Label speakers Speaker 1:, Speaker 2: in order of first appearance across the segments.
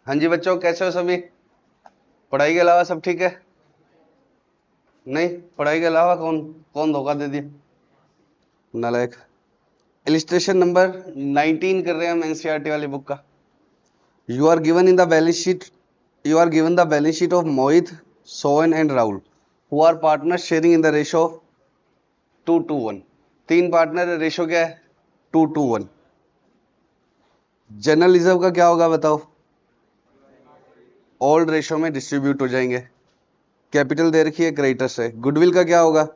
Speaker 1: हाँ जी बच्चों, कैसे हो सभी? पढ़ाई के अलावा सब ठीक है? नहीं, पढ़ाई के अलावा कौन कौन धोखा दे दिया? नालायक। इलिस्ट्रेशन नंबर 19 कर रहे हैं हम एनसीईआरटी वाली बुक का। You are given in the balance sheet you are given the balance sheet of Mohit, Sohan and Rahul, who are partner sharing in the ratio of 2:1। तीन पार्टनर है, रेशो क्या है? 2:1। जनरल रिजर्व का क्या होगा बताओ? ओल्ड रेशो में डिस्ट्रीब्यूट हो जाएंगे। कैपिटल दे रखी है, क्रेडिटर्स है। गुडविल का क्या होगा?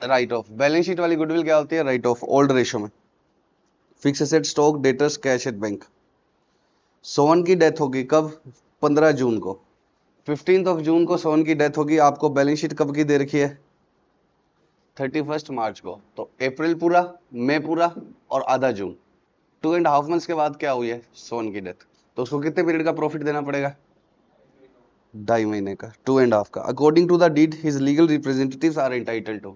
Speaker 1: Right of. बैलेंस शीट वाली गुडविल क्या होती है? राइट ऑफ, ओल्ड रेशो में। Fix asset, stock, debtors, cash at bank. Sohan की डेथ होगी कब? 15 जून को। 15 जून को सोहन की डेथ होगी। आपको बैलेंस शीट कब की दे रखी है? 31 मार्च को। तो अप्रैल पूरा, मई पूरा और आधा जून, 2.5 मंथ्स के बाद क्या हुई है? सोहन की डेथ। तो उसको कितने पीरियड का प्रॉफिट देना पड़ेगा? 2.5 महीने का, 2.5 का। According to the deed his legal representatives are entitle to.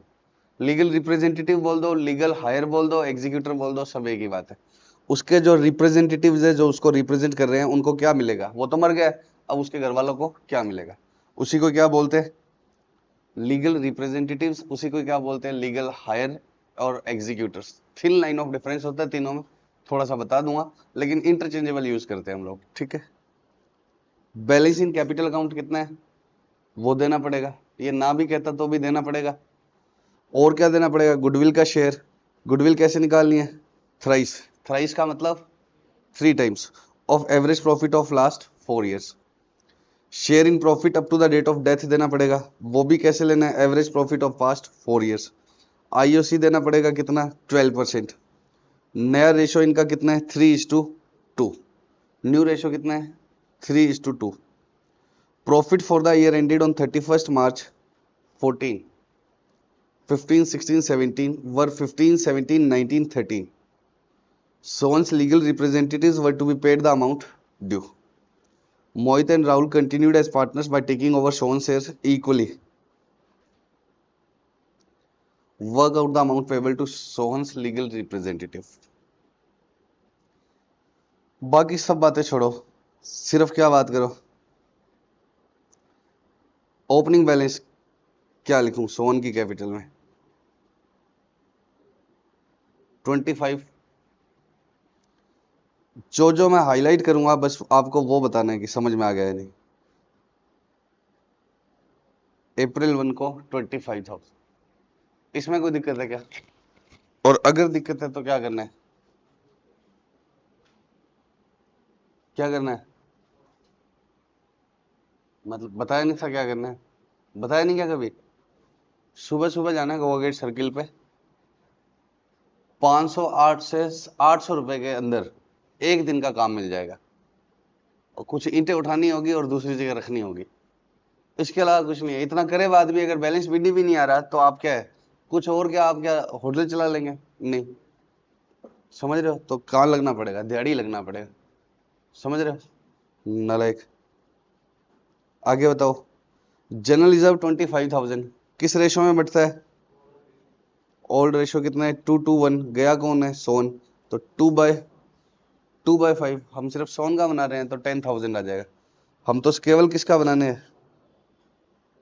Speaker 1: Legal representative बोल दो, लीगल हायर बोल दो, एग्जीक्यूटर बोल दो, सब एक ही बात है। उसके जो रिप्रेजेंटेटिव्स है, जो उसको रिप्रेजेंट कर रहे हैं, उनको क्या मिलेगा? वो तो मर गया है, अब उसके घर वालों को क्या मिलेगा? उसी को क्या बोलते हैं? Legal representatives. उसी को क्या बोलते हैं? लीगल हायर और executors. Thin line of difference होता है तीनों में, थोड़ा सा बता दूंगा, लेकिन इंटरचेंजेबल यूज करते हैं हम लोग, ठीक है। बैलेंस इन कैपिटल अकाउंट कितना है वो देना पड़ेगा, ये ना भी कहता तो भी देना पड़ेगा। और क्या देना पड़ेगा? गुडविल का शेयर। गुडविल कैसे निकालनी है? थ्राइस। थ्राइस का मतलब 3 times of average profit of last 4 years। Share in profit up to the date of death देना पड़ेगा, वो भी कैसे लेना है? Average profit of past 4 years। IOC देना पड़ेगा कितना? 12%। नया रेशो इनका कितना है? 3:2। न्यू रेशो कितना है? 3:2। Profit for the year ended on 31 March 14, 15, 16, 17 were 15, 17, 19, 13। Sohan's legal representatives were to be paid the amount due. Mohit and Rahul continued as partners by taking over Sohan's shares equally. Work out the amount payable to Sohan's legal representative. बाकी सब बातें छोड़ो, सिर्फ क्या बात करो? Opening balance क्या लिखूं सोहन की कैपिटल में? 25। जो जो मैं हाईलाइट करूंगा बस आपको वो बताना है कि समझ में आ गया है नहीं। April 1 को 25,000। इसमें कोई दिक्कत है क्या? और अगर दिक्कत है तो क्या करना है? क्या करना है? मतलब बताया नहीं था क्या करना है? बताया नहीं क्या कभी? सुबह सुबह जाना है गोवा गेट सर्किल पे, 508 से 800 रुपए के अंदर एक दिन का काम मिल जाएगा। और कुछ ईंटें उठानी होगी और दूसरी जगह रखनी होगी, इसके अलावा कुछ नहीं है। इतना करे बाद भी अगर बैलेंस बीडी भी नहीं आ रहा तो आप क्या है, कुछ और क्या, आप क्या होटल चला लेंगे? नहीं। समझ रहे हो? तो कहाँ लगना पड़ेगा? दिहाड़ी लगना पड़ेगा। समझ रहे हो नालायक? आगे बताओ। जनरल रिजर्व 25,000 किस रेशो में बढ़ता है? ओल्ड रेशो कितना है? 2:1। गया कौन है? सोन। तो 2/5। हम सिर्फ सोन का बना रहे हैं तो 10,000 आ जाएगा। हम तो केवल किसका बनाने हैं,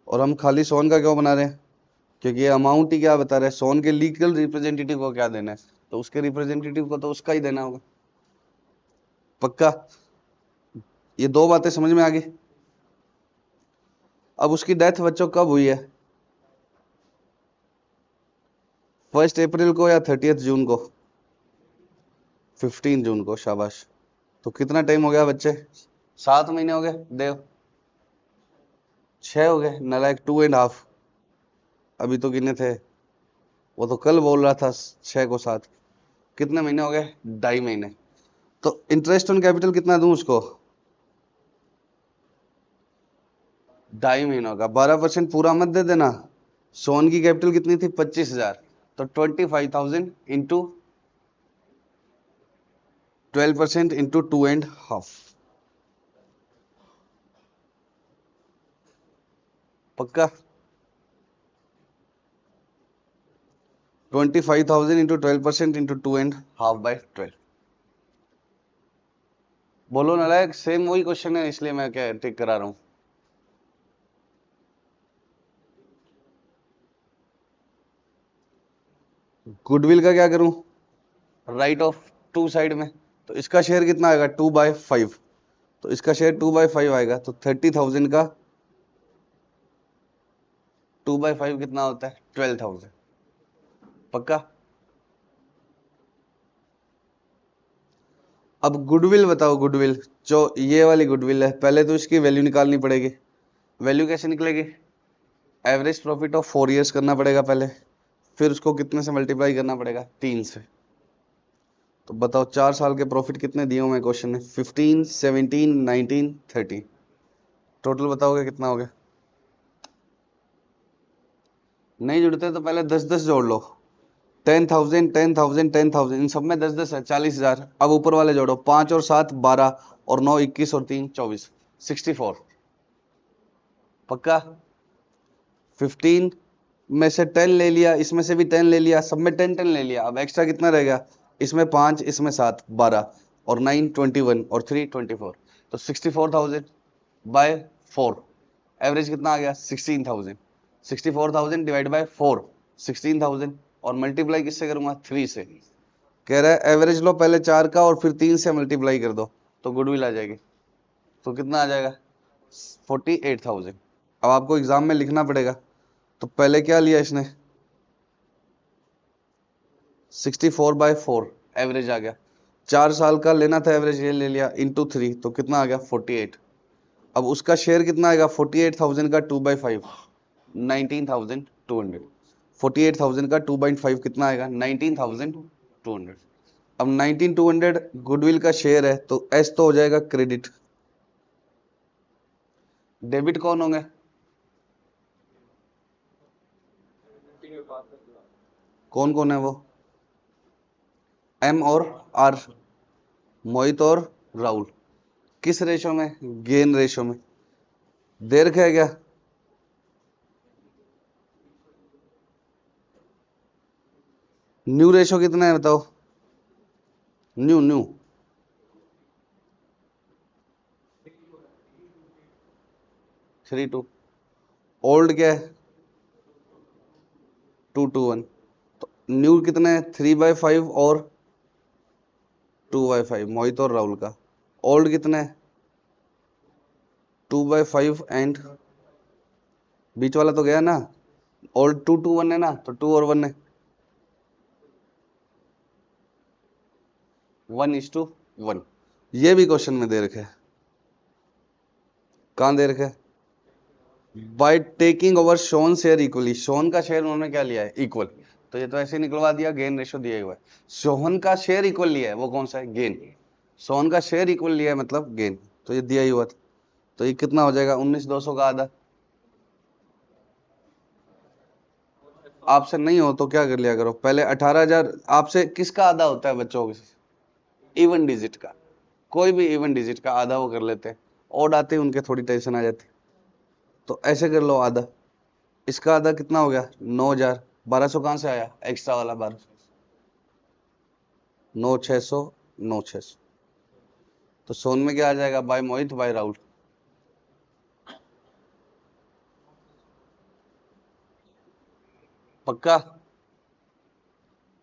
Speaker 1: और हम खाली सोन का क्यों बना रहे हैं? क्योंकि ये अमाउंट ही क्या बता रहा है? सोन के लीगल रिप्रेजेंटेटिव को क्या देना है, तो उसके रिप्रेजेंटेटिव को तो उसका ही देना होगा। पक्का? ये दो बातें समझ में आ गई। अब उसकी डेथ बच्चों कब हुई है? 1 अप्रैल को या 30 जून को? 15 जून को। शाबाश। तो कितना टाइम हो गया बच्चे? 7 महीने हो गए देव? 6 हो गए नालायक। 2.5। अभी तो गिने थे, वो तो कल बोल रहा था 6 को 7। कितने महीने हो गए? 2.5 महीने। तो इंटरेस्ट ऑन कैपिटल कितना दूं उसको? 2.5 महीनों का 12% पूरा मत दे देना। सोन की कैपिटल कितनी थी? 25,000। तो 25,000 इंटू 12% इंटू 2.5। पक्का? 25,000 इंटू 12% इंटू 2.5/12। बोलो नालायक, सेम वही क्वेश्चन है इसलिए मैं क्या टिक करा रहा हूं। गुडविल का क्या करूं, राइट ऑफ टू साइड में, तो इसका शेयर कितना आएगा 2/5, तो इसका शेयर 2/5 आएगा, तो 30,000 का 2/5 कितना होता है 12,000। पक्का। अब गुडविल बताओ, गुडविल जो ये वाली गुडविल है, पहले तो इसकी वैल्यू निकालनी पड़ेगी। वैल्यू कैसे निकलेगी, एवरेज प्रॉफिट ऑफ 4 इयर्स करना पड़ेगा पहले, फिर उसको कितने से मल्टीप्लाई करना पड़ेगा 3 से। तो बताओ 4 साल के प्रॉफिट कितने दिए हुए क्वेश्चन में, 15, 17, 19, 30, टोटल बताओगे कितना हो गया। नहीं जुड़ते तो पहले 10-10 जोड़ लो, 10,000, 10,000, 10,000, इन सब में 10-10 है, 40,000। अब ऊपर वाले जोड़ो, 5 और 7 12 और 9 21 और 3 24, 64। पक्का। 15 में से 10 ले लिया, इसमें से भी 10 ले लिया, सब में 10-10 ले लिया, अब एक्स्ट्रा कितना रह गया, इसमें 5 इसमें 7 12 और 9 21 और 3 24, तो 64,000 बाय 4, एवरेज कितना आ गया 16,000। 64,000 डिवाइड बाय 4, 16,000, और मल्टीप्लाई किससे करूंगा 3 से। कह रहा है एवरेज लो पहले 4 का और फिर 3 से मल्टीप्लाई कर दो, तो गुडविल आ जाएगी। तो कितना आ जाएगा 48,000। अब आपको एग्जाम में लिखना पड़ेगा, तो पहले क्या लिया इसने 64/4, एवरेज आ गया, 4 साल का लेना था एवरेज, ये ले लिया इंटू 3, तो कितना आ गया 48। अब उसका शेयर कितना आएगा 48,000 का 2/5, 19,200। 48,000 का 2/5 कितना आएगा 19,200। अब 19,200 गुडविल का शेयर है, तो एस तो हो जाएगा क्रेडिट। डेबिट कौन होंगे, कौन कौन है वो, एम और आर, मोहित और राहुल। किस रेशो में, गेन रेशो में। दे रखा है क्या, न्यू रेशो कितना है बताओ, न्यू न्यू 3:2, ओल्ड क्या है 2:1, तो न्यू कितना है 3/5 और 2/5, मोहित और राहुल का। ओल्ड कितना है 2/5 एंड बीच वाला तो गया ना, ओल्ड 2:1 है ना, तो 2 और 1 है, 1:1। ये भी क्वेश्चन में दे रखे है, कहां दे रखे है, by taking over shown share equally, shown का शेयर उन्होंने क्या लिया है इक्वल, तो ये तो ऐसे निकलवा दिया, गेन रेशो दिया हुआ है, सोहन का शेयर इक्वल लिया है, वो कौन सा है गेन, सोहन का शेयर इक्वल लिया है मतलब गेन, तो ये दिया ही हुआ था, तो ये कितना हो जाएगा 19,200 का आधा। आपसे नहीं हो तो क्या कर लिया करो, पहले 18,000 आपसे किसका आधा होता है बच्चों, इवन डिजिट का, कोई भी इवन डिजिट का आधा वो कर लेते हैं, ओड आते हैं उनके थोड़ी टेंशन आ जाती, तो ऐसे कर लो आधा, इसका आधा कितना हो गया 9,000, 1,200 कहां से आया एक्स्ट्रा वाला 1200, 9,600, 9,600, तो सोन में क्या आ जाएगा बाय मोहित बाय राहुल। पक्का।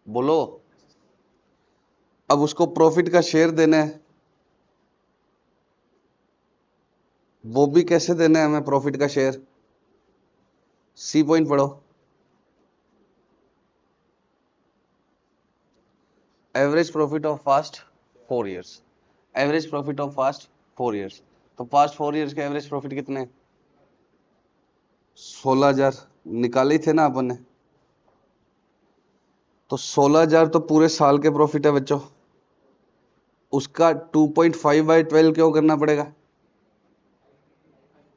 Speaker 1: बोलो। अब उसको प्रॉफिट का शेयर देना है, वो भी कैसे देना है हमें प्रॉफिट का शेयर, सी पॉइंट पढ़ो, average profit of fast 4 years, average profit of fast 4 years, तो फास्ट 4 इयर्स के एवरेज प्रॉफिट कितने, 16,000 निकाले थे ना अपन ने, तो 16,000 तो पूरे साल के प्रॉफिट है बच्चों, उसका 2.5/12 क्यों करना पड़ेगा,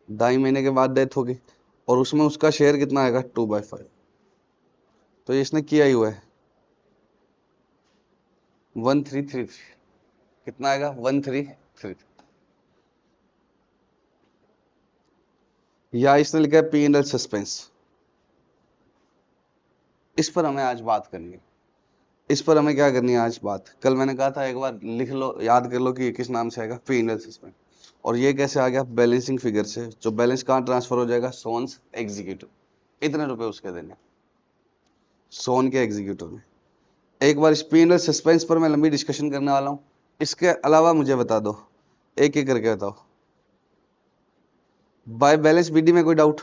Speaker 1: 2.5 महीने के बाद डेथ होगी, और उसमें उसका शेयर कितना आएगा 2/5, तो ये इसने किया ही हुआ है 1333, कितना आएगा 1333, या इसने लिखा है P&L सस्पेंस, इस पर हमें आज बात करनी है। इस पर हमें क्या करनी है आज बात। कल मैंने कहा था एक बार लिख लो, याद कर लो कि ये किस नाम से आएगा, P&L सस्पेंस। और ये कैसे आ गया, बैलेंसिंग फिगर से। जो बैलेंस कहाँ ट्रांसफर हो जाएगा, सोन्स एग्जीक्यूटिव। इतने रुपए उसके देने सोन के एग्जीक्यूटिव में। एक बार इस P&L सस्पेंस पर मैं लंबी डिस्कशन करने वाला हूँ। इसके अलावा मुझे बता दो, एक एक करके बताओ, बाय बैलेंस BD में कोई डाउट,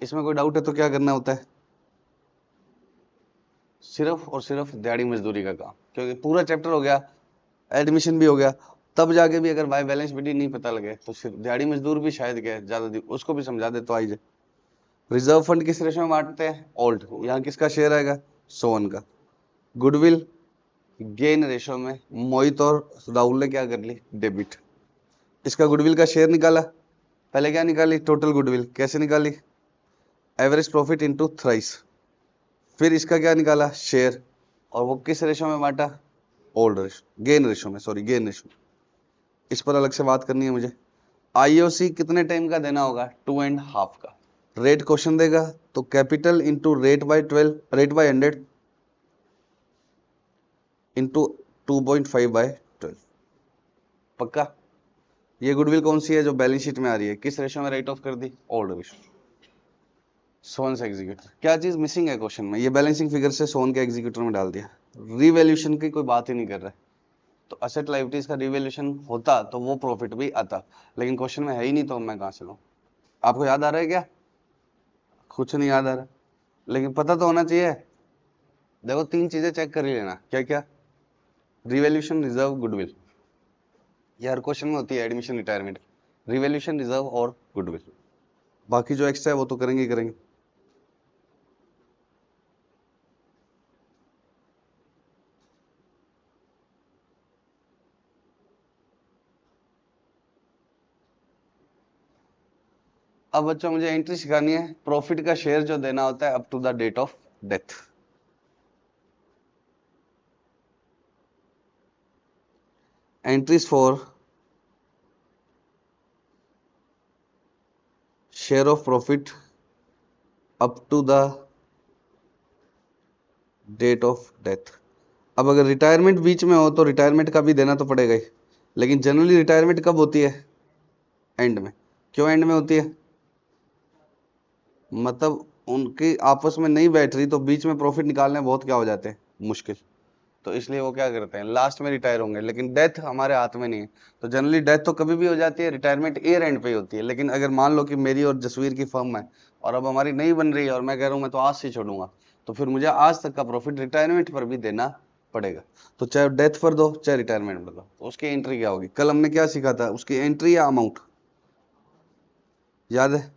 Speaker 1: इसमें कोई डाउट है तो क्या करना होता है, सिर्फ और सिर्फ दिहाड़ी मजदूरी का काम, क्योंकि पूरा चैप्टर हो गया, एडमिशन भी हो गया, तब जाके भी अगर बाय बैलेंस BD नहीं पता लगे तो सिर्फ दिहाड़ी मजदूर भी शायद क्या ज्यादा उसको भी समझा दे तो आई जाए। रिजर्व फंड किस रेशो में बांटते हैं, ओल्ड। यहाँ किसका शेयर आएगा, सोन का। गुडविल गेन रेशो में मोहित और राहुल ने क्या कर ली, डेबिट। इसका गुडविल का शेयर निकाला, पहले क्या निकाली, टोटल गुडविल। कैसे निकाली, एवरेज प्रॉफिट इनटू थ्राइस। फिर इसका क्या निकाला, शेयर, और वो किस रेशो में बांटा, ओल्ड रेशो, गेन रेशो में, सॉरी गेन रेशो। इस पर अलग से बात करनी है मुझे। IOC कितने टाइम का देना होगा, 2.5 का। रेट क्वेश्चन देगा तो capital into rate by 12, rate by 100 into 2.5 by 12। पक्का। ये गुडविल कौन सी है जो बैलेंस शीट में आ रही है, किस रेशो में राइट ऑफ कर दी, ओल्ड रेशो। सोन से एग्जीक्यूटर, क्या चीज मिसिंग है क्वेश्चन में, ये बैलेंसिंग फिगर से सोन के एग्जीक्यूटर में डाल दिया। रिवैल्यूएशन की कोई बात ही नहीं कर रहा है। तो असेट लायबिलिटीज का रिवैल्यूएशन होता तो वो प्रॉफिट भी आता, लेकिन क्वेश्चन में है ही नहीं, तो मैं कहां से लूं। आपको याद आ रहा है क्या, कुछ नहीं याद आ रहा, लेकिन पता तो होना चाहिए। देखो तीन चीजें चेक कर ही लेना, क्या क्या, रिवैल्यूएशन, रिजर्व, गुडविल। ये हर क्वेश्चन में होती है, एडमिशन, रिटायरमेंट, रिवैल्यूएशन, रिजर्व और गुडविल। बाकी जो एक्स्ट्रा है वो तो करेंगे ही करेंगे। अब बच्चों मुझे एंट्री सिखानी है, प्रॉफिट का शेयर जो देना होता है up to the date of death. Entries for share of profit up to the date of death. अब अगर रिटायरमेंट बीच में हो तो रिटायरमेंट का भी देना तो पड़ेगा ही, लेकिन जनरली रिटायरमेंट कब होती है, एंड में। क्यों एंड में होती है, मतलब उनकी आपस में नहीं बैठ रही तो बीच में प्रॉफिट निकालने बहुत क्या हो जाते हैं, मुश्किल। तो इसलिए वो क्या करते हैं, लास्ट में रिटायर होंगे, लेकिन डेथ हमारे हाथ में नहीं है। तो जनरली डेथ तो कभी भी हो जाती है, रिटायरमेंट ईयर एंड पे ही होती है। लेकिन अगर मान लो कि मेरी और जसवीर की फर्म है और अब हमारी नहीं बन रही है और मैं कह रहा हूँ मैं तो आज से छोड़ूंगा, तो फिर मुझे आज तक का प्रॉफिट रिटायरमेंट पर भी देना पड़ेगा। तो चाहे डेथ पर दो चाहे रिटायरमेंट पर दो, तो उसकी एंट्री क्या होगी, कल हमने क्या सीखा था, उसकी एंट्री या अमाउंट याद है,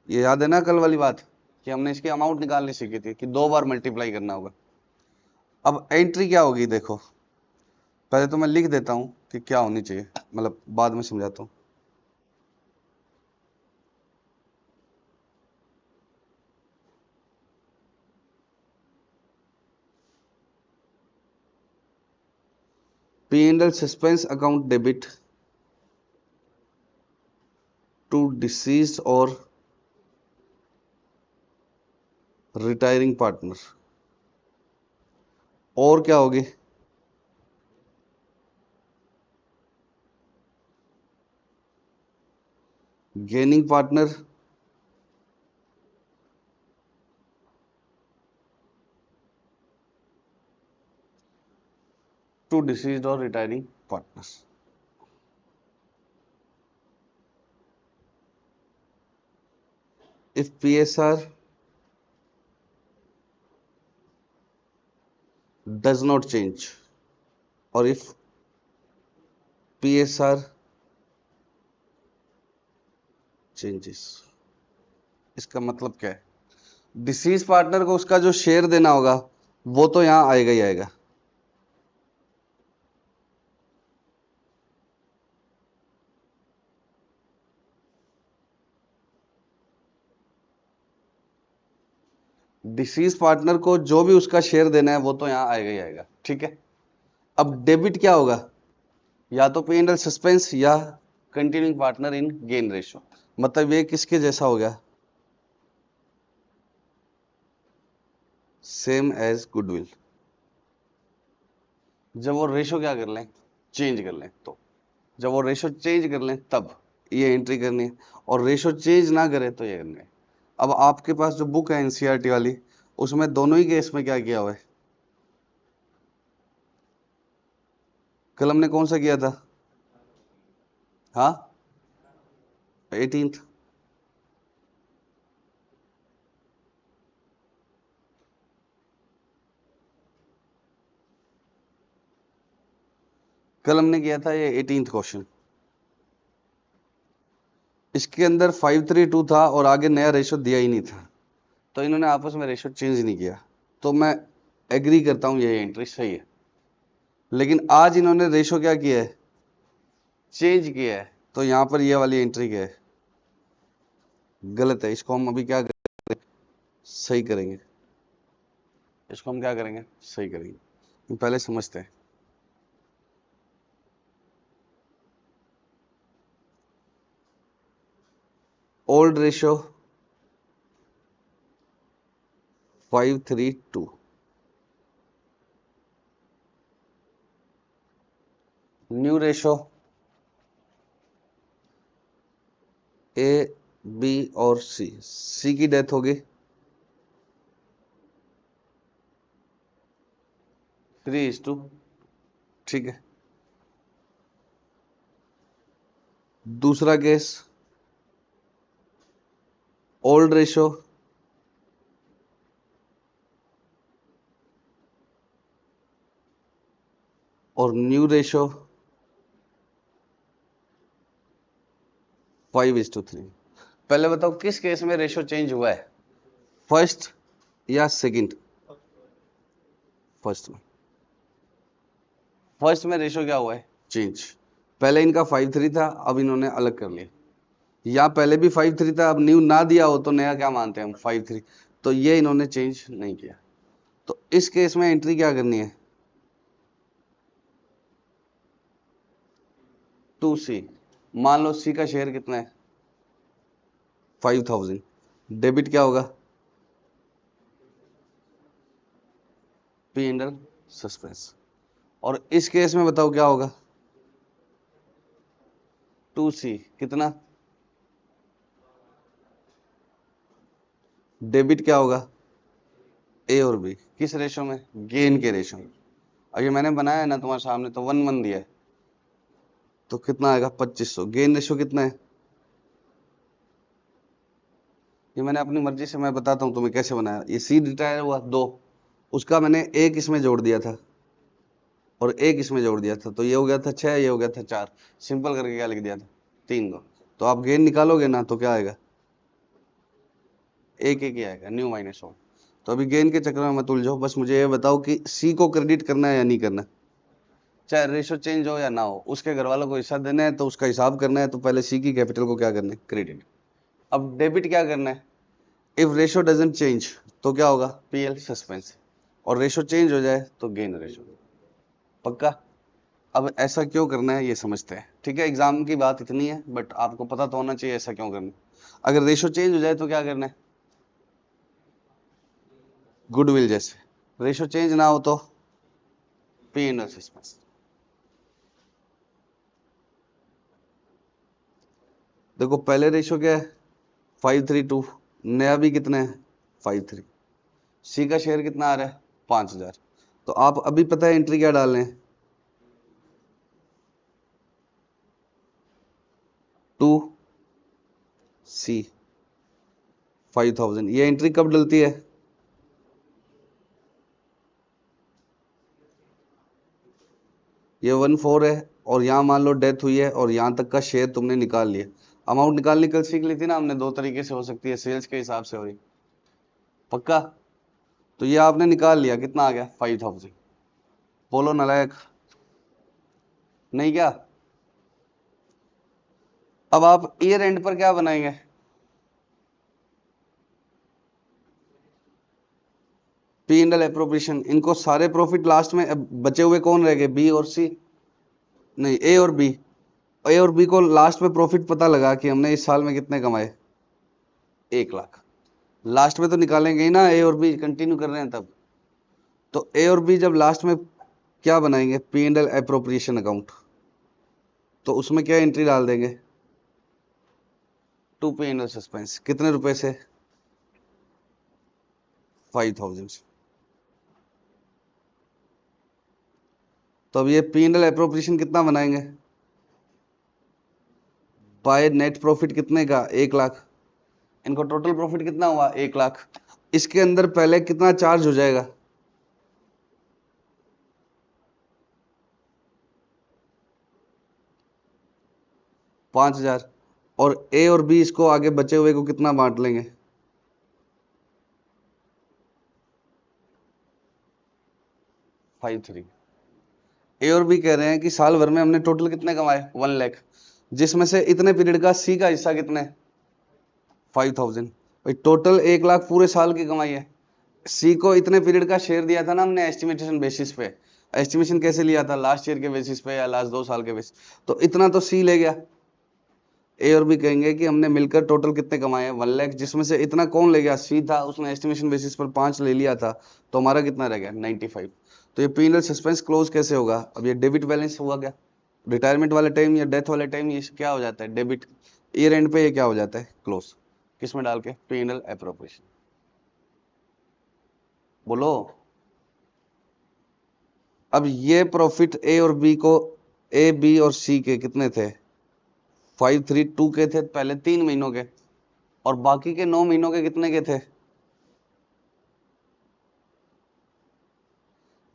Speaker 1: ये याद है ना कल वाली बात, कि हमने इसकी अमाउंट निकालनी सीखी थी कि 2 बार मल्टीप्लाई करना होगा। अब एंट्री क्या होगी देखो, पहले तो मैं लिख देता हूं कि क्या होनी चाहिए, मतलब बाद में समझाता हूं। P&L suspense account debit to deceased or retiring partner। और क्या होगी, गेनिंग पार्टनर टू डिसीज्ड और retiring partners. if PSR does not change or if PSR changes, इसका मतलब क्या है, डिसीज पार्टनर को उसका जो शेयर देना होगा वो तो यहां आएगा ही आएगा। डिसीज पार्टनर को जो भी उसका शेयर देना है वो तो यहां आएगा ही आएगा, ठीक है। अब डेबिट क्या होगा, या तो P&L सस्पेंस या continuing partner in gain ratio. मतलब ये किसके जैसा हो गया, सेम एज गुडविल। जब वो रेशो क्या कर लें, चेंज कर लें, तो जब वो रेशो चेंज कर लें तब ये एंट्री करनी है, और रेशो चेंज ना करे तो ये करनी है। अब आपके पास जो बुक है एनसीईआरटी वाली, उसमें दोनों ही केस में क्या किया हुआ है? कल हमने कौन सा किया था? हाँ, 18th। कल हमने किया था ये 18th क्वेश्चन। इसके अंदर 532 था और आगे नया रेशो दिया ही नहीं था, तो इन्होंने आपस में रेशो चेंज नहीं किया, तो मैं एग्री करता हूं ये एंट्री सही है। लेकिन आज इन्होंने रेशो क्या किया है, चेंज किया है, तो यहां पर ये वाली एंट्री क्या है, गलत है। इसको हम अभी क्या करेंगे, सही करेंगे। इसको हम क्या करेंगे, सही करेंगे। पहले समझते हैं। Old ratio 532, new ratio A B और सी की डेथ होगी 3:2, ठीक है। दूसरा केस, ओल्ड रेशो और न्यू रेशो 5:3। पहले बताओ किस केस में रेशो चेंज हुआ है, फर्स्ट या सेकंड? फर्स्ट में। फर्स्ट में रेशो क्या हुआ है, चेंज। पहले इनका 5:3 था, अब इन्होंने अलग कर लिया। या पहले भी 5:3 था, अब न्यू ना दिया हो तो नया क्या मानते हैं हम, 5:3। तो ये इन्होंने चेंज नहीं किया, तो इस केस में एंट्री क्या करनी है, 2C। मान लो सी का शेयर कितना है, 5000। डेबिट क्या होगा, पी एंडल सस्पेंस। और इस केस में बताओ क्या होगा, 2C कितना, डेबिट क्या होगा, ए और बी। किस रेशो में, गेन के रेशो में। अब ये मैंने बनाया है ना तुम्हारे सामने, तो 1:1 दिया है, तो कितना आएगा 2500। गेन रेशो कितना है, ये मैंने अपनी मर्जी से, मैं बताता हूँ तुम्हें कैसे बनाया। ये सी रिटायर हुआ 2, उसका मैंने एक इसमें जोड़ दिया था और एक इसमें जोड़ दिया था, तो ये हो गया था 6, ये हो गया था 4। सिंपल करके क्या लिख दिया था, 3 2। तो आप गेन निकालोगे ना तो क्या आएगा, एक एक ही आएगा, न्यू -1। तो अभी गेन के चक्कर में मत उलझो, बस मुझे ये बताओ कि सी को क्रेडिट करना है या नहीं करना। चाहे रेशो चेंज हो या ना हो, उसके घर वालों को हिस्सा देना है तो उसका हिसाब करना है, तो पहले सी की कैपिटल को क्या करना है, क्रेडिट। अब डेबिट क्या करना है, इफ रेशो डजंट चेंज तो क्या होगा, पीएल सस्पेंस। और रेशो चेंज हो जाए तो गेन रेशो। पक्का। अब ऐसा क्यों करना है ये समझते हैं, ठीक है। एग्जाम की बात इतनी है, बट आपको पता तो होना चाहिए ऐसा क्यों करना है। अगर रेशो चेंज हो जाए तो क्या करना है, गुडविल जैसे। रेशो चेंज ना हो तो पी एंड एल सस्पेंस। देखो पहले रेशो क्या है, 532। नया भी कितना है, 5:3। सी का शेयर कितना आ रहा है, 5000। तो आप अभी पता है एंट्री क्या डालने हैं, 2C 5000। ये एंट्री कब डलती है, ये 1/4 है, और यहाँ मान लो डेथ हुई है और यहाँ तक का शेयर तुमने निकाल लिया। अमाउंट निकालनी कल सीख ली थी ना हमने, दो तरीके से हो सकती है, सेल्स के हिसाब से हो रही। पक्का। तो ये आपने निकाल लिया, कितना आ गया, 5000। बोलो नालायक, नहीं क्या। अब आप ईयर एंड पर क्या बनाएंगे, पी एंड एल एप्रोप्रिएशन। इनको सारे प्रॉफिट लास्ट में, बचे हुए कौन रह गए, बी और सी, नहीं ए और बी। ए और बी को लास्ट में प्रॉफिट पता लगा कि हमने इस साल में कितने कमाए, 1 लाख। लास्ट में तो निकालेंगे ही ना, ए और बी कंटिन्यू कर रहे हैं तब। तो ए और बी जब लास्ट में क्या बनाएंगे, P and L appropriation account, तो उसमें क्या एंट्री डाल देंगे, to P and L suspense, कितने रुपए से, 5000। तो अब ये पी एंड एल अप्रोप्रिएशन कितना बनाएंगे, बाय नेट प्रॉफिट कितने का, 1 लाख। इनको टोटल प्रॉफिट कितना हुआ, 1 लाख। इसके अंदर पहले कितना चार्ज हो जाएगा, 5000। और ए और बी इसको आगे बचे हुए को कितना बांट लेंगे, 53। ए और बी कह रहे हैं कि साल भर में हमने टोटल कितने कमाए, 1 लाख, जिसमें से इतने पीरियड का सी का हिस्सा कितने, 5000। भाई टोटल 1 लाख पूरे साल की कमाई है। सी को इतने पीरियड का शेयर दिया था ना हमने एस्टिमेशन बेसिस पे। एस्टिमेशन कैसे लिया था, लास्ट ईयर के बेसिस पे या लास्ट 2 साल के बेसिस, तो इतना तो सी ले गया। ए और बी कहेंगे कि हमने मिलकर टोटल कितने कमाए हैं, 1 लाख, जिसमें से इतना कौन ले गया, सी था, उसने एस्टिमेशन बेसिस पर 5 ले लिया था, तो हमारा कितना रह गया, 95। तो ये पीनल सस्पेंस क्लोज कैसे होगा, अब ये डेबिट बैलेंस हुआ क्या, रिटायरमेंट वाले टाइम या डेथ वाले टाइम ये क्या हो जाता है, डेबिट। ईयर एंड पे ये क्या हो जाता है, क्लोज। किस में डाल के, पीनल एप्रोप्रिएशन। बोलो। अब ये प्रॉफिट ए और बी को, ए बी और सी के कितने थे, 532 के थे पहले 3 महीनों के, और बाकी के 9 महीनों के कितने के थे,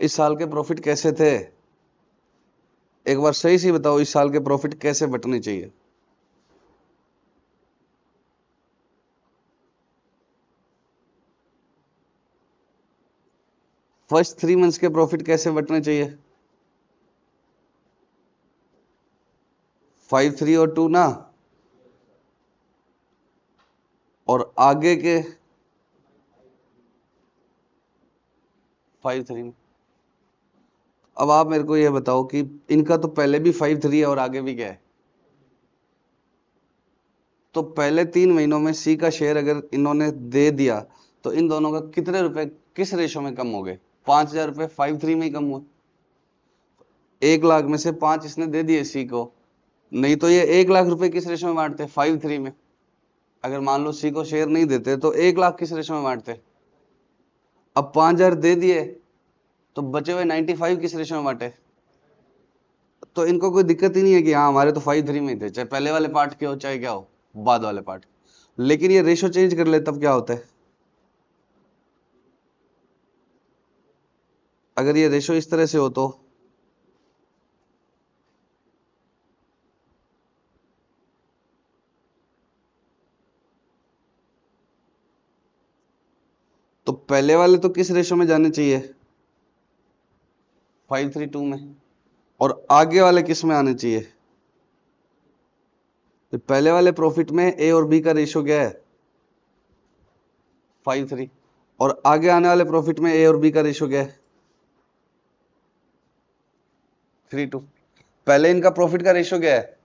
Speaker 1: इस साल के प्रॉफिट कैसे थे, एक बार सही से बताओ, इस साल के प्रॉफिट कैसे बटने चाहिए, फर्स्ट 3 मंथ्स के प्रॉफिट कैसे बटने चाहिए, 5 3 और 2 ना, और आगे के 5 3। अब आप मेरे को ये बताओ कि इनका तो पहले भी 5 3 है और आगे भी क्या है, तो पहले 3 महीनों में सी का शेयर अगर इन्होंने दे दिया, तो इन दोनों का कितने रुपए किस रेशो में कम हो गए, 5000 रुपए 5 3 में ही कम हुए। 1 लाख में से 5 इसने दे दिए सी को, नहीं तो ये 1 लाख रुपए किस रेशो में बांटते, 5 3 में। अगर मान लो सी को शेयर नहीं देते तो 1 लाख किस रेशो में बांटते, अब 5000 दे दिए तो बचे हुए 95 किस रेशो में बांटे। तो इनको कोई दिक्कत ही नहीं है कि हाँ हमारे तो 5 3 में ही थे, चाहे पहले वाले पार्ट के हो चाहे क्या हो, बाद वाले पार्ट। लेकिन ये रेशो चेंज कर ले तब क्या होता है, अगर ये रेशो इस तरह से हो तो पहले वाले तो किस रेशो में जाने चाहिए, 5 3 2 में, और आगे वाले किस में आने चाहिए, तो पहले वाले प्रॉफिट में ए और बी का रेशो क्या है, 5 3, और आगे आने वाले प्रॉफिट में ए और बी का रेशो क्या है, 3 2। पहले इनका प्रॉफिट का रेशो क्या है,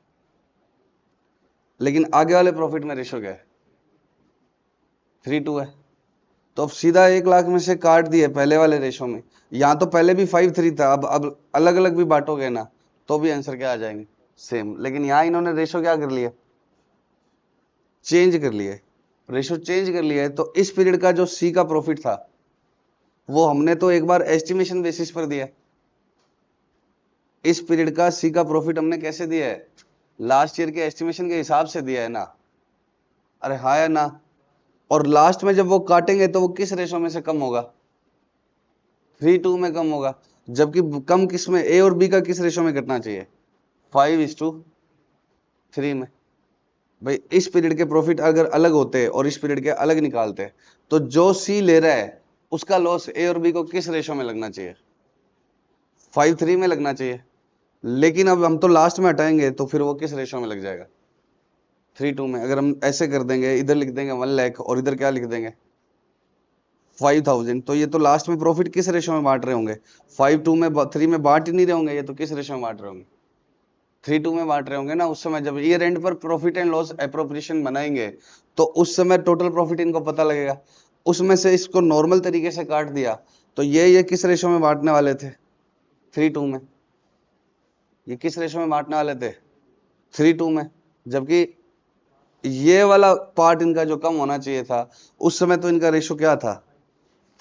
Speaker 1: लेकिन आगे वाले प्रॉफिट में रेशो क्या है, 3 2 है। तो अब सीधा 1 लाख में से काट दिए पहले वाले रेशो में, यहां तो पहले भी 5 3 था, अब अलग अलग भी बांटोगे ना तो भी आंसर क्या आ जाएंगे, सेम। लेकिन यहां इन्होंने रेशो क्या कर लिया, चेंज कर लिया, रेशो चेंज कर लिया है। तो इस पीरियड का जो सी का प्रॉफिट था वो हमने तो एक बार एस्टिमेशन बेसिस पर दिया, इस पीरियड का सी का प्रॉफिट हमने कैसे दिया है, लास्ट ईयर के एस्टिमेशन के हिसाब से दिया है ना, अरे हाँ या ना। और लास्ट में जब वो काटेंगे तो वो किस रेशो में से कम होगा, 3 2 में कम होगा, जबकि कम किस में, ए और बी का किस रेशो में कटना चाहिए, 5:3 में। भाई इस पीरियड के प्रॉफिट अगर अलग होते और इस पीरियड के अलग निकालते तो जो सी ले रहा है उसका लॉस ए और बी को किस रेशो में लगना चाहिए, 5 3 में लगना चाहिए। लेकिन अब हम तो लास्ट में हटाएंगे तो फिर वो किस रेशो में लग जाएगा, 3 2 में। अगर हम ऐसे कर देंगे, इधर लिख देंगे 1 लाख और इधर क्या लिख देंगे, 5000, तो ये तो लास्ट में प्रॉफिट किस रेशो में बांट रहे होंगे, 5 2 में 3 में बांट ही नहीं रहे होंगे, ये तो किस रेशो में बांट रहे होंगे, 3:2 में बांट रहे होंगे ना उस समय, जब ईयर एंड पर प्रॉफिट एंड लॉस एप्रोप्रिएशन बनाएंगे तो उस समय टोटल प्रॉफिट इनको पता लगेगा, उसमें से इसको नॉर्मल तरीके से काट दिया तो ये किस रेशो में बांटने वाले थे? 3:2 में। ये किस रेशो में बांटने वाले थे? 3:2 में। जबकि ये वाला पार्ट इनका जो कम होना चाहिए था उस समय तो इनका रेशो क्या था?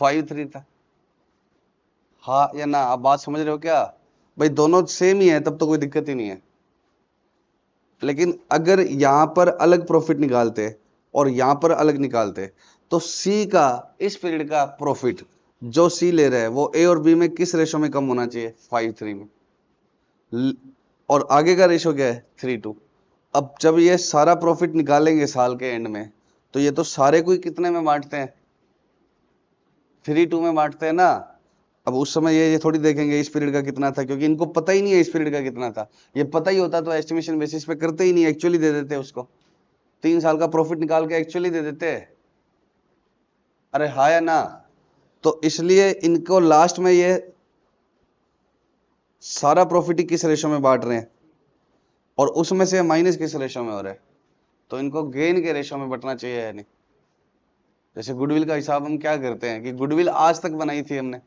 Speaker 1: 5:3 था। हाँ या ना? आप बात समझ रहे हो क्या? भाई दोनों सेम ही है तब तो कोई दिक्कत ही नहीं है, लेकिन अगर यहां पर अलग प्रॉफिट निकालते और यहां पर अलग निकालते तो सी का इस पीरियड का प्रॉफिट जो सी ले रहे हैं वो ए और बी में किस रेशो में कम होना चाहिए? 5:3 में। और आगे का रेशो क्या है? 3:2। अब जब ये सारा प्रॉफिट निकालेंगे साल के एंड में तो ये तो सारे कोई कितने में बांटते हैं? 3:2 में बांटते हैं ना। अब उस समय ये थोड़ी देखेंगे इस पीरियड का कितना था, क्योंकि इनको पता ही नहीं है इस पीरियड का कितना था। ये पता ही होता तो एस्टिमेशन बेसिस पे करते ही नहीं, एक्चुअली दे देते उसको। 3 साल का प्रॉफिट निकाल के एक्चुअली दे देते। अरे हाँ या ना? तो इसलिए इनको लास्ट में ये सारा प्रॉफिट ही किस रेशो में बांट रहे हैं और उसमें से माइनस किस रेशो में हो रहा है? तो इनको गेन के रेशो में बटना चाहिए है नहीं। जैसे गुडविल का हिसाब हम क्या करते हैं कि गुडविल आज तक बनाई थी हमने,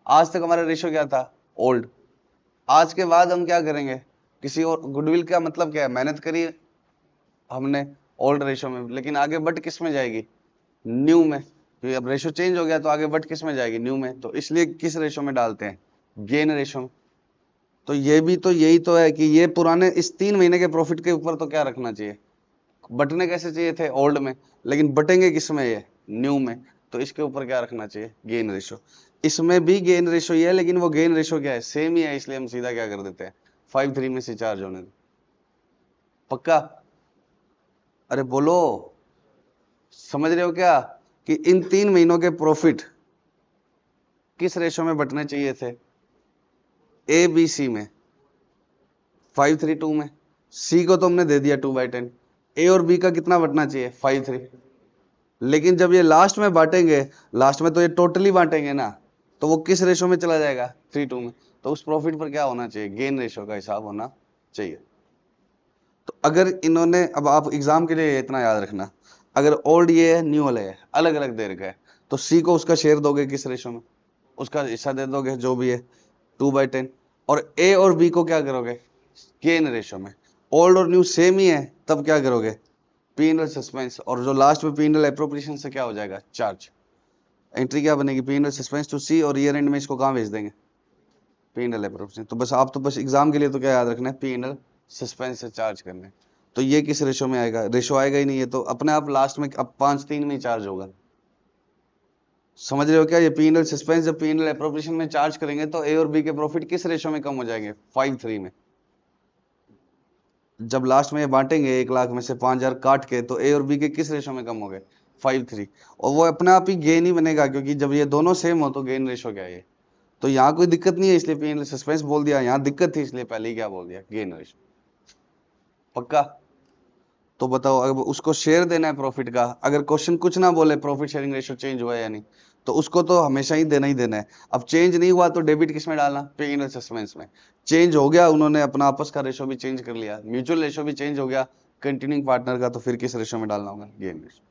Speaker 1: आज तक हमारा रेशो क्या था? ओल्ड। आज के बाद हम क्या करेंगे? किसी और गुडविल का मतलब क्या है? मेहनत करी हमने ओल्ड रेशो में, लेकिन आगे बट किस में जाएगी? न्यू में। क्योंकि अब रेशो चेंज हो गया तो आगे बट किस में जाएगी? न्यू में। तो इसलिए किस रेशो में डालते हैं? गेन रेशो में। तो ये भी तो यही तो है कि ये पुराने इस 3 महीने के प्रॉफिट के ऊपर तो क्या रखना चाहिए? बटने कैसे चाहिए थे? ओल्ड में। लेकिन बटेंगे किस में? ये न्यू में। तो इसके ऊपर क्या रखना चाहिए? Gain ratio. इसमें भी गेन रेशो ही है, लेकिन वो गेन रेशो क्या है? सेम ही है, इसलिए हम सीधा क्या कर देते हैं? 5:3 में से चार्ज होने दो। पक्का? अरे बोलो, समझ रहे हो क्या कि इन 3 महीनों के प्रॉफिट किस रेशो में बटने चाहिए थे? ए बी सी में। 5:3 में। सी को तो हमने दे दिया 2/10। ए और बी का कितना बटना चाहिए? 5:3। लेकिन जब ये लास्ट में बांटेंगे, लास्ट में तो ये टोटली बांटेंगे ना, तो वो किस रेशो में चला जाएगा? 3:2 में। तो उस प्रॉफिट पर क्या होना चाहिए? गेन रेशो का हिसाब होना चाहिए। तो अगर इन्होंने, अब आप एग्जाम के लिए इतना याद रखना, अगर ओल्ड ये है न्यू वाले है अलग अलग दे रखा है तो सी को उसका शेयर दोगे किस रेशो में? उसका हिस्सा दे दोगे जो भी है 2/10। और ए और बी को क्या करोगे? गेन रेशो में। ओल्ड और न्यू सेम ही है तब क्या करोगे? PNL suspense. और जो लास्ट में पीएनएल एप्रोप्रिएशन से क्या हो जाएगा? चार्ज। एंट्री क्या बनेगी? पीएनएल सस्पेंस टू सी, और ईयर एंड में इसको कहां भेज देंगे? PNL appropriation. तो बस आप तो बस एग्जाम के लिए तो क्या याद रखना है? पीएनएल सस्पेंस से चार्ज करने। तो ये किस रेशो में आएगा? रेशो आएगा ही नहीं, है तो अपने आप लास्ट में अब 5:3 में ही चार्ज होगा। समझ रहे हो क्या? ये पीएनएल सस्पेंस जब पीएनएल एप्रोप्रिएशन में चार्ज करेंगे तो ए और बी के प्रॉफिट किस रेशो में कम हो जाएंगे? 5:3 में। जब लास्ट में ये बांटेंगे 1 लाख में से 5,000 काट के तो ए और बी के किस रेशो में कम हो गए? 5:3। और वो अपने आप ही गेन ही बनेगा, क्योंकि जब ये दोनों सेम हो तो गेन रेशो क्या है ये? तो यहाँ कोई दिक्कत नहीं है, इसलिए पीएनएल सस्पेंस बोल दिया। यहाँ दिक्कत थी इसलिए पहले ही क्या बोल दिया? Gain ratio. पक्का? तो बताओ, अगर उसको शेयर देना है प्रॉफिट का, अगर क्वेश्चन कुछ ना बोले प्रॉफिट शेयरिंग रेशो चेंज हुआ है या नहीं, तो उसको तो हमेशा ही देना है। अब चेंज नहीं हुआ तो डेबिट किस में डालना? पीएनएल सस्पेंस में। चेंज हो गया, उन्होंने अपना आपस का रेशो भी चेंज कर लिया, म्यूचुअल रेशो भी चेंज हो गया कंटिन्यूइंग पार्टनर का, तो फिर किस रेशो में डालना होगा? Gain ratio.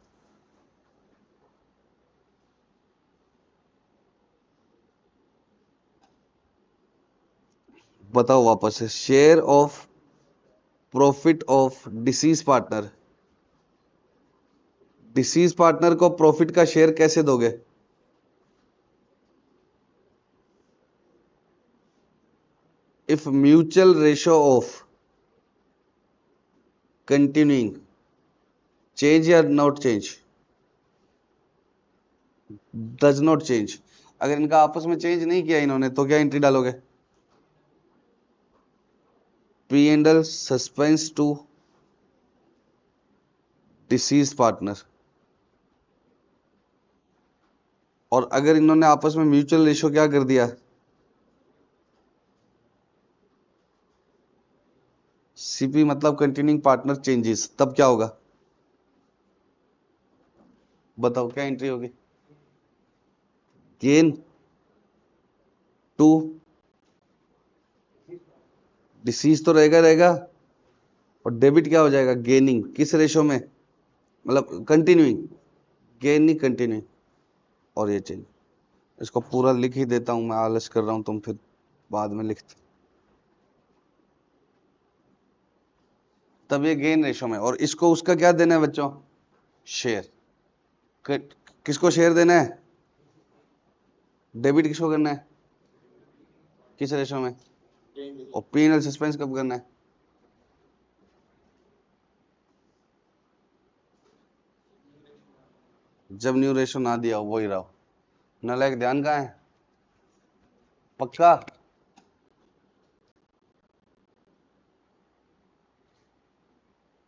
Speaker 1: बताओ वापस से, share of profit of deceased partner. Deceased partner को प्रॉफिट का शेयर कैसे दोगे? If mutual ratio of continuing change या not change? Does not change. अगर इनका आपस में चेंज नहीं किया इन्होंने तो क्या एंट्री डालोगे? P and L suspense to deceased partner. और अगर इन्होंने आपस में म्यूचुअल रेशो क्या कर दिया? सीपी मतलब कंटिन्यूइंग पार्टनर चेंजेस, तब क्या होगा? बताओ क्या एंट्री होगी? गेन टू डिसीज तो रहेगा रहेगा, और डेबिट क्या हो जाएगा, गेनिंग, किस रेशो में, मतलब कंटिन्यूइंग, गेन नहीं कंटिन्यूइंग। और ये चेंज, इसको पूरा लिख ही देता हूं मैं, आलस कर रहा हूं, तुम फिर बाद में लिखते। तब ये गेन रेशो में, और इसको उसका क्या देना है बच्चों, शेयर। किसको शेयर देना है, डेबिट किसको करना है, किस रेशो में, और पी&एल सस्पेंस कब करना है, जब न्यू रेशो ना दिया हो, वही रहो। नालायक ध्यान कहाँ है, पक्का।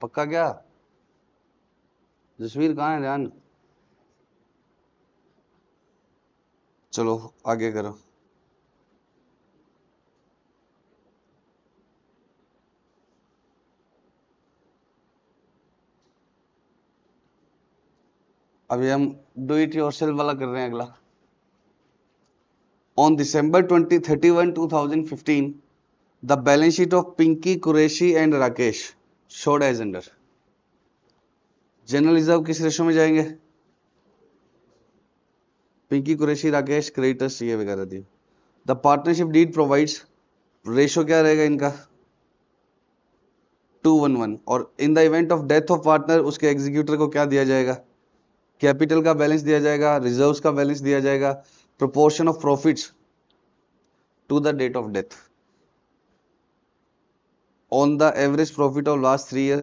Speaker 1: पक्का क्या, जसवीर कहाँ है ध्यान। चलो आगे करो। अभी हम डू इट योरसेल्फ वाला कर रहे हैं अगला। On December 31, 2015 the balance sheet of Pinky, Qureshi and Rakesh showed as under. General reserve किस रेशो में जाएंगे, पिंकी, कुरैशी, राकेश, क्रेडिटर्स ये वगैरह दी। The partnership deed provides, ratio क्या रहेगा इनका, 2:1, और in the event of death of partner उसके एग्जीक्यूटर को क्या दिया जाएगा, कैपिटल का बैलेंस दिया जाएगा, रिजर्व्स का बैलेंस दिया जाएगा, proportion of profits to the date of death, on the average profit of last 3 year